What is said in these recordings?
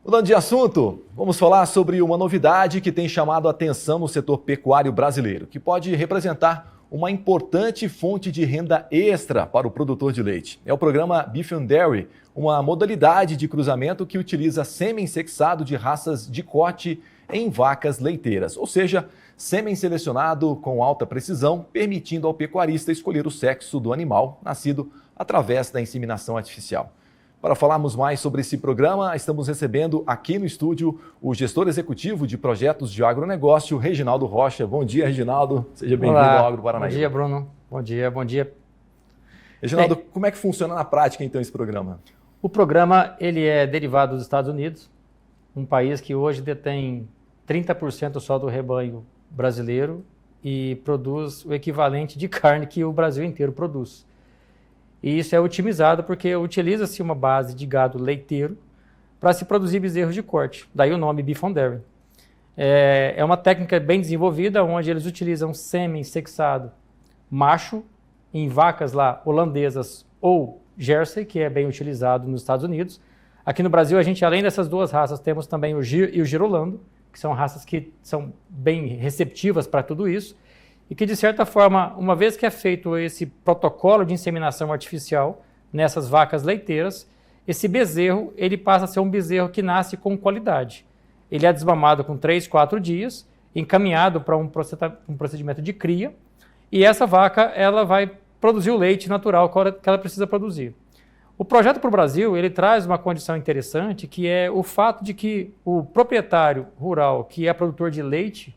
Mudando de assunto, vamos falar sobre uma novidade que tem chamado a atenção no setor pecuário brasileiro, que pode representar uma importante fonte de renda extra para o produtor de leite. É o programa Beef and Dairy, uma modalidade de cruzamento que utiliza sêmen sexado de raças de corte em vacas leiteiras, ou seja, sêmen selecionado com alta precisão, permitindo ao pecuarista escolher o sexo do animal nascido através da inseminação artificial. Para falarmos mais sobre esse programa, estamos recebendo aqui no estúdio o gestor executivo de projetos de agronegócio, Reginaldo Rocha. Bom dia, Reginaldo. Seja bem-vindo ao Agro Paranaíba. Bom dia, Bruno. Bom dia. Reginaldo, como é que funciona na prática, então, esse programa? O programa ele é derivado dos Estados Unidos, um país que hoje detém 30% só do rebanho brasileiro e produz o equivalente de carne que o Brasil inteiro produz. E isso é otimizado porque utiliza-se uma base de gado leiteiro para se produzir bezerros de corte, daí o nome Beef and Dairy. É uma técnica bem desenvolvida onde eles utilizam sêmen sexado macho em vacas lá holandesas ou Jersey, que é bem utilizado nos Estados Unidos. Aqui no Brasil, a gente, além dessas duas raças, temos também o Gir e o Girolando, que são raças que são bem receptivas para tudo isso, e que, de certa forma, uma vez que é feito esse protocolo de inseminação artificial nessas vacas leiteiras, esse bezerro ele passa a ser um bezerro que nasce com qualidade. Ele é desmamado com 3, 4 dias, encaminhado para um procedimento de cria, e essa vaca ela vai produzir o leite natural que ela precisa produzir. O projeto para o Brasil ele traz uma condição interessante, que é o fato de que o proprietário rural, que é produtor de leite,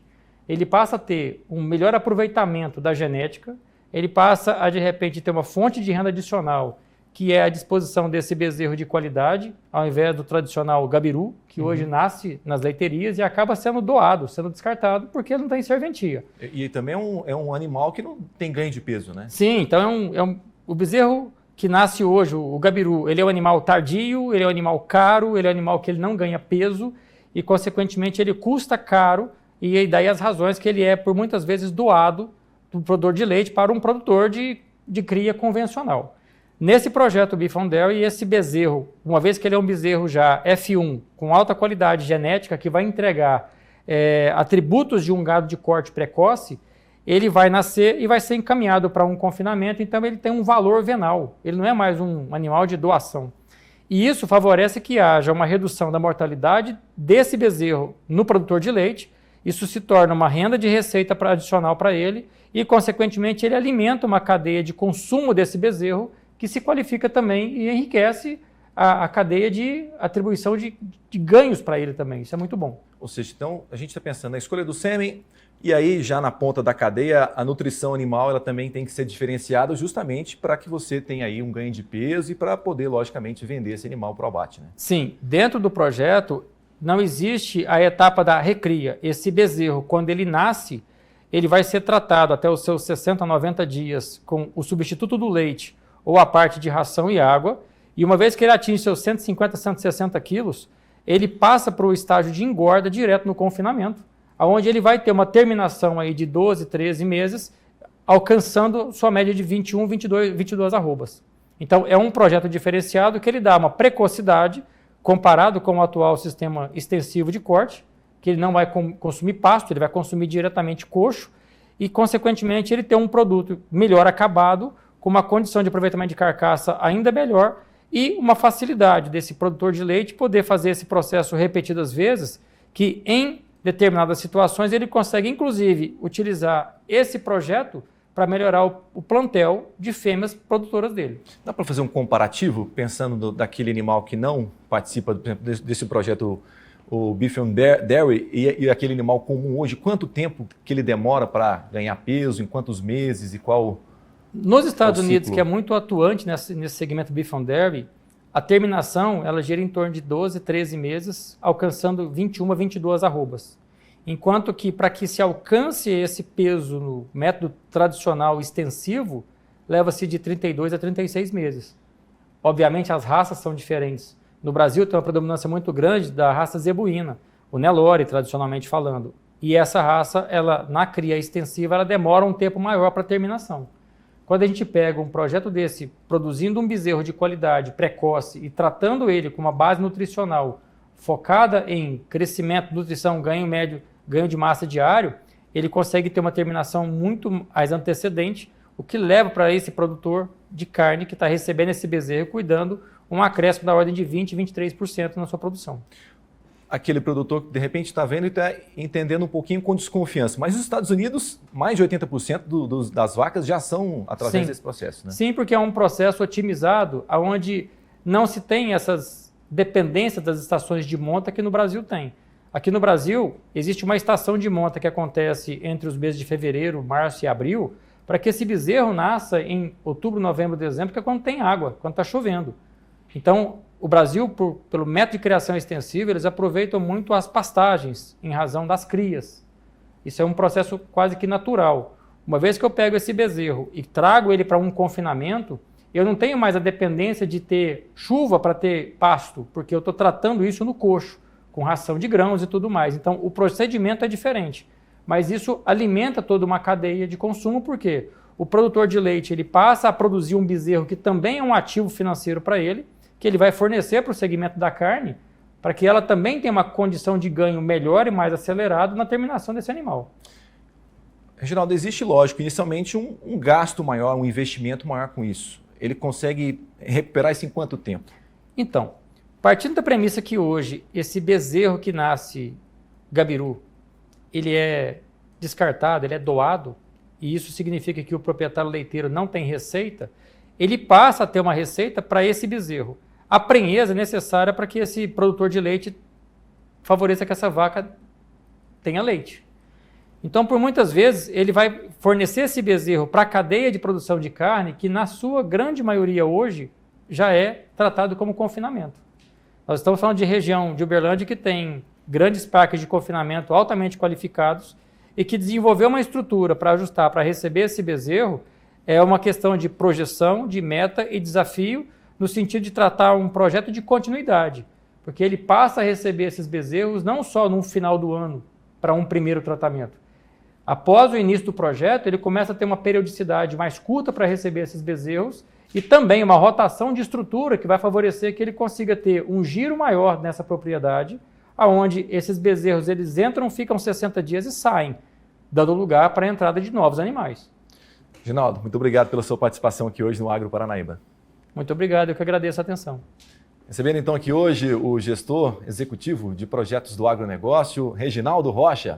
ele passa a ter um melhor aproveitamento da genética, ele passa a, de repente, ter uma fonte de renda adicional, que é a disposição desse bezerro de qualidade, ao invés do tradicional gabiru, que hoje nasce nas leiterias e acaba sendo doado, sendo descartado, porque ele não tem serventia. E também é um animal que não tem ganho de peso, né? Sim, então o bezerro que nasce hoje, o gabiru, ele é um animal tardio, ele é um animal caro, ele é um animal que ele não ganha peso e, consequentemente, ele custa caro. E daí as razões que ele é, por muitas vezes, doado do produtor de leite para um produtor de cria convencional. Nesse projeto Beef and Dairy, esse bezerro, uma vez que ele é um bezerro já F1, com alta qualidade genética, que vai entregar atributos de um gado de corte precoce, ele vai nascer e vai ser encaminhado para um confinamento, então ele tem um valor venal, ele não é mais um animal de doação. E isso favorece que haja uma redução da mortalidade desse bezerro no produtor de leite. Isso se torna uma renda de receita adicional para ele e, consequentemente, ele alimenta uma cadeia de consumo desse bezerro que se qualifica também e enriquece a cadeia de atribuição de ganhos para ele também. Isso é muito bom. Ou seja, então, a gente está pensando na escolha do sêmen e aí, já na ponta da cadeia, a nutrição animal ela também tem que ser diferenciada justamente para que você tenha aí um ganho de peso e para poder, logicamente, vender esse animal para o abate, né? Sim, dentro do projeto não existe a etapa da recria. Esse bezerro, quando ele nasce, ele vai ser tratado até os seus 60, 90 dias com o substituto do leite ou a parte de ração e água. E uma vez que ele atinge seus 150, 160 quilos, ele passa para o estágio de engorda direto no confinamento, onde ele vai ter uma terminação aí de 12, 13 meses, alcançando sua média de 21, 22 arrobas. Então, é um projeto diferenciado que ele dá uma precocidade comparado com o atual sistema extensivo de corte, que ele não vai consumir pasto, ele vai consumir diretamente coxo e, consequentemente, ele tem um produto melhor acabado, com uma condição de aproveitamento de carcaça ainda melhor e uma facilidade desse produtor de leite poder fazer esse processo repetidas vezes, que em determinadas situações ele consegue, inclusive, utilizar esse projeto para melhorar o plantel de fêmeas produtoras dele. Dá para fazer um comparativo, pensando daquele animal que não participa, por exemplo, desse projeto, o Beef and Dairy, e aquele animal comum hoje? Quanto tempo que ele demora para ganhar peso, em quantos meses e qual? Nos Estados Unidos, que é muito atuante nesse segmento Beef and Dairy, a terminação ela gira em torno de 12, 13 meses, alcançando 21 a 22 arrobas. Enquanto que, para que se alcance esse peso no método tradicional extensivo, leva-se de 32 a 36 meses. Obviamente, as raças são diferentes. No Brasil, tem uma predominância muito grande da raça zebuína, o Nelore, tradicionalmente falando. E essa raça, ela, na cria extensiva, ela demora um tempo maior para terminação. Quando a gente pega um projeto desse, produzindo um bezerro de qualidade precoce e tratando ele com uma base nutricional focada em crescimento, nutrição, ganho médio, ganho de massa diário, ele consegue ter uma terminação muito mais antecedente, o que leva para esse produtor de carne que está recebendo esse bezerro, cuidando, um acréscimo da ordem de 20%, 23% na sua produção. Aquele produtor que de repente está vendo e está entendendo um pouquinho com desconfiança. Mas nos Estados Unidos, mais de 80% das vacas já são através desse processo, né? Sim, porque é um processo otimizado, onde não se tem essas dependências das estações de monta que no Brasil tem. Aqui no Brasil, existe uma estação de monta que acontece entre os meses de fevereiro, março e abril, para que esse bezerro nasça em outubro, novembro, dezembro, que é quando tem água, quando está chovendo. Então, o Brasil, pelo método de criação extensiva, eles aproveitam muito as pastagens em razão das crias. Isso é um processo quase que natural. Uma vez que eu pego esse bezerro e trago ele para um confinamento, eu não tenho mais a dependência de ter chuva para ter pasto, porque eu estou tratando isso no coxo, com ração de grãos e tudo mais. Então, o procedimento é diferente. Mas isso alimenta toda uma cadeia de consumo, porque o produtor de leite ele passa a produzir um bezerro que também é um ativo financeiro para ele, que ele vai fornecer para o segmento da carne, para que ela também tenha uma condição de ganho melhor e mais acelerado na terminação desse animal. Reginaldo, existe, lógico, inicialmente um gasto maior, um investimento maior com isso. Ele consegue recuperar isso em quanto tempo? Então, partindo da premissa que hoje esse bezerro que nasce gabiru, ele é descartado, ele é doado, e isso significa que o proprietário leiteiro não tem receita, ele passa a ter uma receita para esse bezerro. A prenhez é necessária para que esse produtor de leite favoreça que essa vaca tenha leite. Então, por muitas vezes, ele vai fornecer esse bezerro para a cadeia de produção de carne, que na sua grande maioria hoje já é tratado como confinamento. Nós estamos falando de região de Uberlândia que tem grandes parques de confinamento altamente qualificados e que desenvolveu uma estrutura para ajustar, para receber esse bezerro, é uma questão de projeção, de meta e desafio, no sentido de tratar um projeto de continuidade, porque ele passa a receber esses bezerros não só no final do ano, para um primeiro tratamento. Após o início do projeto, ele começa a ter uma periodicidade mais curta para receber esses bezerros e também uma rotação de estrutura que vai favorecer que ele consiga ter um giro maior nessa propriedade, aonde esses bezerros eles entram, ficam 60 dias e saem, dando lugar para a entrada de novos animais. Reginaldo, muito obrigado pela sua participação aqui hoje no Agro Paranaíba. Muito obrigado, eu que agradeço a atenção. Recebendo então aqui hoje o gestor executivo de projetos do agronegócio, Reginaldo Rocha.